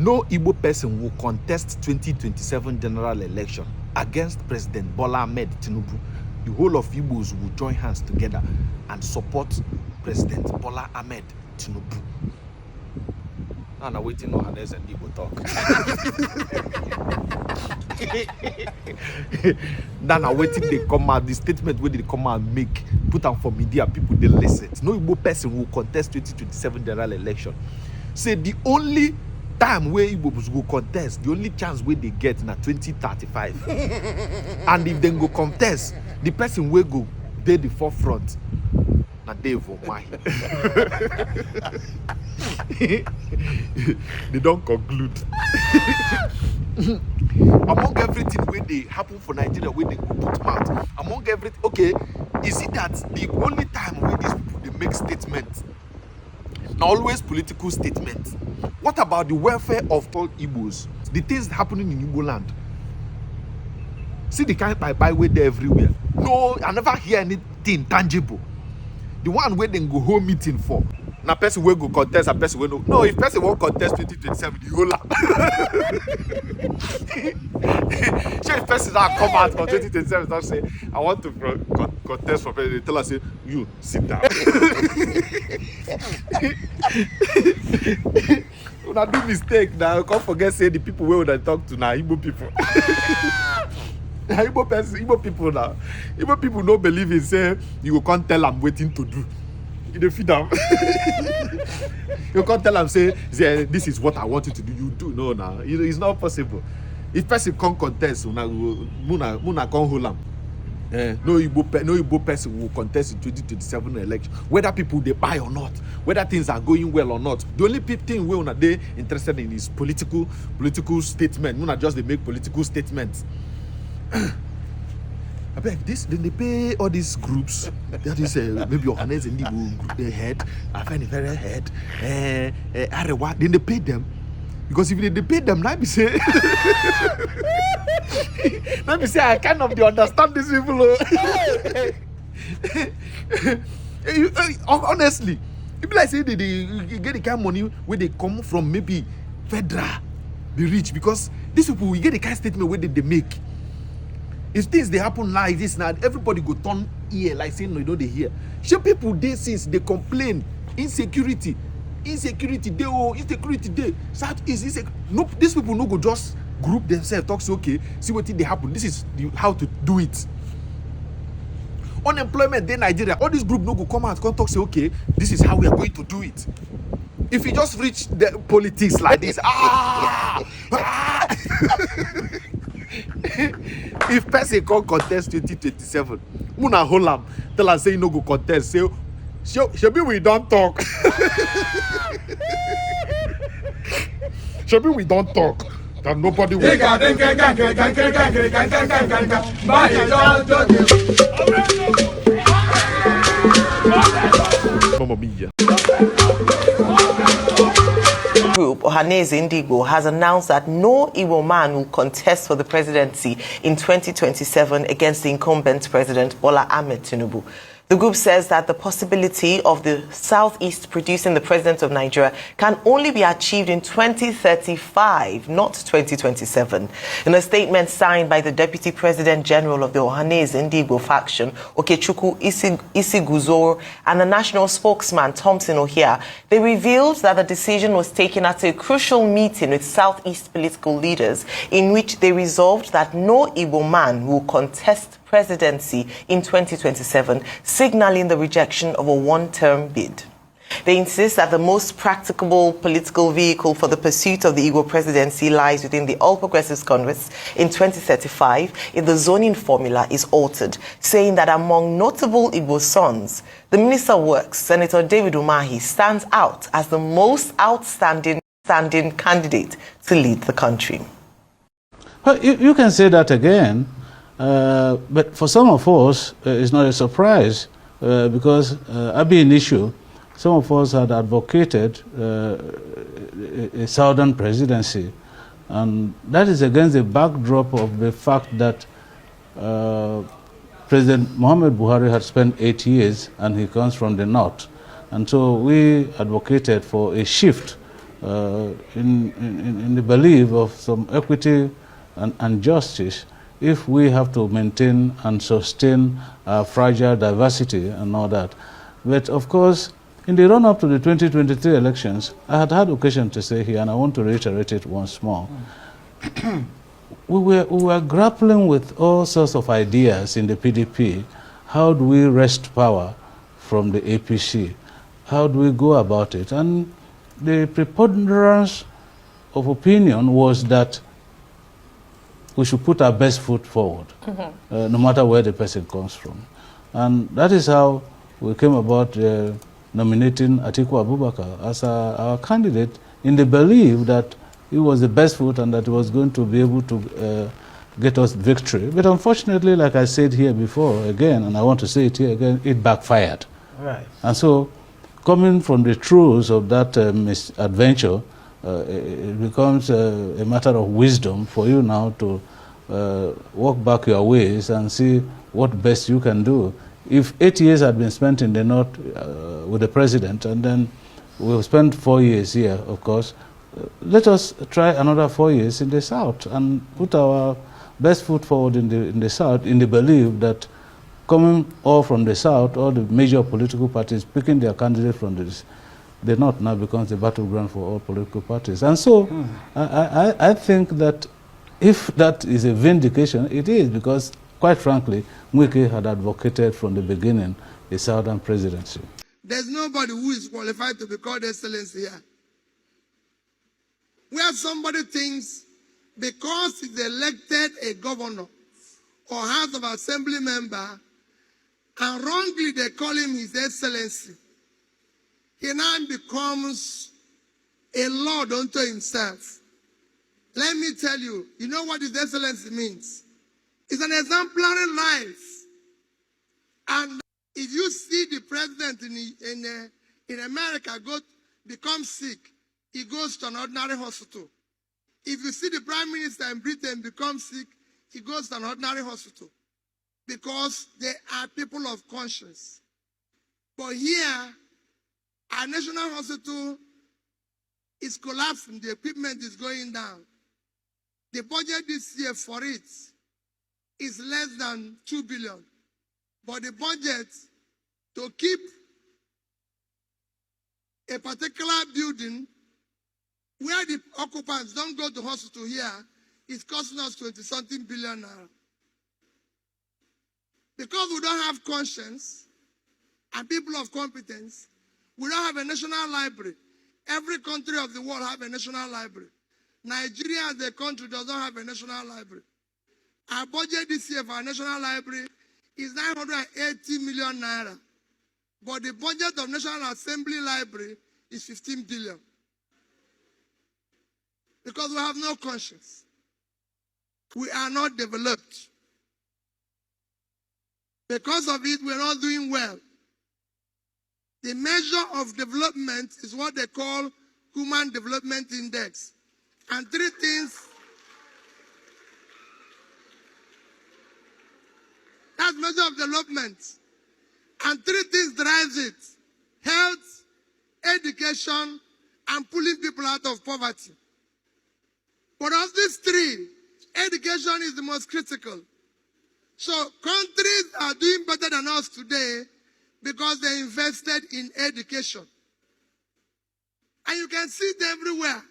no Igbo person will contest 2027 general election against President Bola Ahmed Tinubu. The whole of Igbos will join hands together and support President Bola Ahmed Tinubu. Now I'm waiting on Ohaneze Ndi Igbo talk. Now I'm waiting they come out, the statement where they come out and make, put out for media, people they listen. No Igbo person will contest 2027 general election. Say the only time where Igbos will contest, the only chance where they get na 2035. And if they go contest, the person will go there the forefront. Na Dave Umahi. They don't conclude. Among everything where they happen for Nigeria, where they go put mouth, among everything, okay, is it that the only time where these people they make statements, now always political statements? What about the welfare of all Igbos? The things happening in Igbo land. See the kind of by way there everywhere. No, I never hear anything tangible. The one where they go home meeting for. Now person will go contest, a person will no. No, if person won't contest 2027, the whole lot. So if person that come out for 2027, don't say, I want to contest for president, tell us, say, you sit down. When I do mistake now, I can't forget say the people where would I talk to now, Igbo people. Igbo people now. Igbo people don't believe in say you can't tell I'm waiting to do. You feed them. You can't tell them say this is what I want you to do. You do no now. It's not possible. If person can't contest, Muna can't hold them. No Igbo person will contest in 2027 election. Whether people they buy or not, whether things are going well or not. The only thing we are they interested in is political statement. Muna just they make political statements. I beg this, then they pay all these groups. That is maybe Ohanaeze Ndi Igbo head, I find it very head, Arewa. Then they pay them because if they pay them, let me say, I kind of understand these people. Honestly, people like say they get the kind of money where they come from, maybe federal, be rich because these people we get the kind of statement where they make. If things they happen like this now, everybody go turn ear like saying no, you know they hear. Some people they since they complain insecurity day, insecurity day. Southeast no, these people no go just group themselves, talk say okay, see what they happen. This is how to do it. Unemployment day Nigeria, all this group no go come out, come talk say okay, this is how we are going to do it. If you just reach the politics like this, if person can't contest 2027, Muna Holam tell us say no go contest. Say, Shebi we don't talk. Shebi we don't talk. That nobody will. Mamma mia. Group Ohaneze Ndi Igbo has announced that no Igbo man will contest for the presidency in 2027 against the incumbent President Bola Ahmed Tinubu. The group says that the possibility of the Southeast producing the president of Nigeria can only be achieved in 2035, not 2027. In a statement signed by the Deputy President General of the Ohaneze Ndi Igbo faction, Okechukwu Isiguzoro, and the national spokesman, Thompson Ohia, they revealed that the decision was taken at a crucial meeting with Southeast political leaders in which they resolved that no Igbo man will contest presidency in 2027, signaling the rejection of a one-term bid. They insist that the most practicable political vehicle for the pursuit of the Igbo presidency lies within the All Progressives Congress in 2035 if the zoning formula is altered, saying that among notable Igbo sons, the Minister of Works, Senator Dave Umahi, stands out as the most outstanding candidate to lead the country. Well, you can say that again. But for some of us, it's not a surprise because Abi an issue, some of us had advocated a southern presidency, and that is against the backdrop of the fact that President Muhammad Buhari had spent 8 years and he comes from the north. And so we advocated for a shift in the belief of some equity and justice, if we have to maintain and sustain our fragile diversity and all that. But of course, in the run-up to the 2023 elections, I had occasion to say here, and I want to reiterate it once more, we were grappling with all sorts of ideas in the PDP. How do we wrest power from the APC? How do we go about it? And the preponderance of opinion was that we should put our best foot forward, no matter where the person comes from. And that is how we came about nominating Atiku Abubakar as our candidate, in the belief that he was the best foot and that he was going to be able to get us victory. But unfortunately, like I said here before, again, and I want to say it here again, it backfired. Right. And so, coming from the truths of that misadventure, it becomes a matter of wisdom for you now to walk back your ways and see what best you can do. If 8 years had been spent in the north with the president, and then we'll spend 4 years here, of course, let us try another 4 years in the south and put our best foot forward in the south, in the belief that coming all from the south, all the major political parties picking their candidate from the north now becomes the battleground for all political parties. And so I think that if that is a vindication, it is, because quite frankly, Mwike had advocated from the beginning a southern presidency. There's nobody who is qualified to be called excellence here. Where somebody thinks because he's elected a governor or House of Assembly member, and wrongly they call him His Excellency, he now becomes a lord unto himself. Let me tell you, you know what His Excellency means? It's an exemplary life. And if you see the president in America become sick, he goes to an ordinary hospital. If you see the prime minister in Britain become sick, he goes to an ordinary hospital. Because they are people of conscience. But here, our national hospital is collapsing. The equipment is going down. The budget this year for it is less than 2 billion. But the budget to keep a particular building where the occupants don't go to hospital here is costing us 20-something billion now. Because we don't have conscience and people of competence, we don't have a national library. Every country of the world have a national library. Nigeria as a country does not have a national library. Our budget this year for our national library is 980 million naira. But the budget of National Assembly Library is 15 billion. Because we have no conscience. We are not developed. Because of it, we're not doing well. The measure of development is what they call Human Development Index. And three things, that's measure of development. And three things drives it: health, education, and pulling people out of poverty. But of these three, education is the most critical. So countries are doing better than us today because they invested in education. And you can see it everywhere.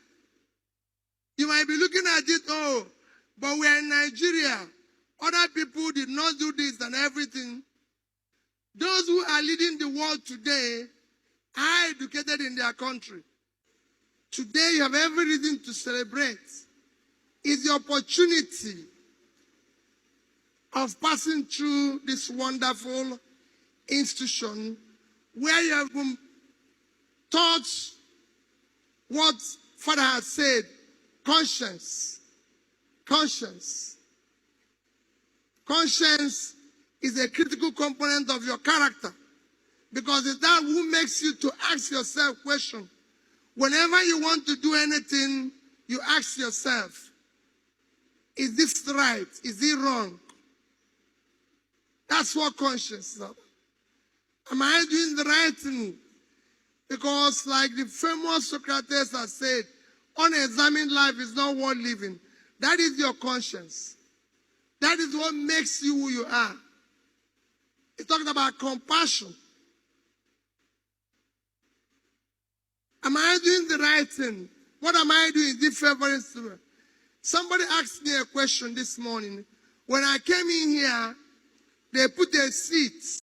You might be looking at it, oh, but we're in Nigeria. Other people did not do this and everything. Those who are leading the world today are educated in their country. Today you have every reason to celebrate. It's the opportunity of passing through this wonderful institution where you have been taught what Father has said: conscience. Conscience. Conscience is a critical component of your character, because it's that who makes you to ask yourself questions. Whenever you want to do anything, you ask yourself, is this right? Is it wrong? That's what conscience is about. Am I doing the right thing? Because like the famous Socrates has said, unexamined life is not worth living. That is your conscience. That is what makes you who you are. It's talking about compassion. Am I doing the right thing? What am I doing? Is it favoring student? Somebody asked me a question this morning. When I came in here, they put a seat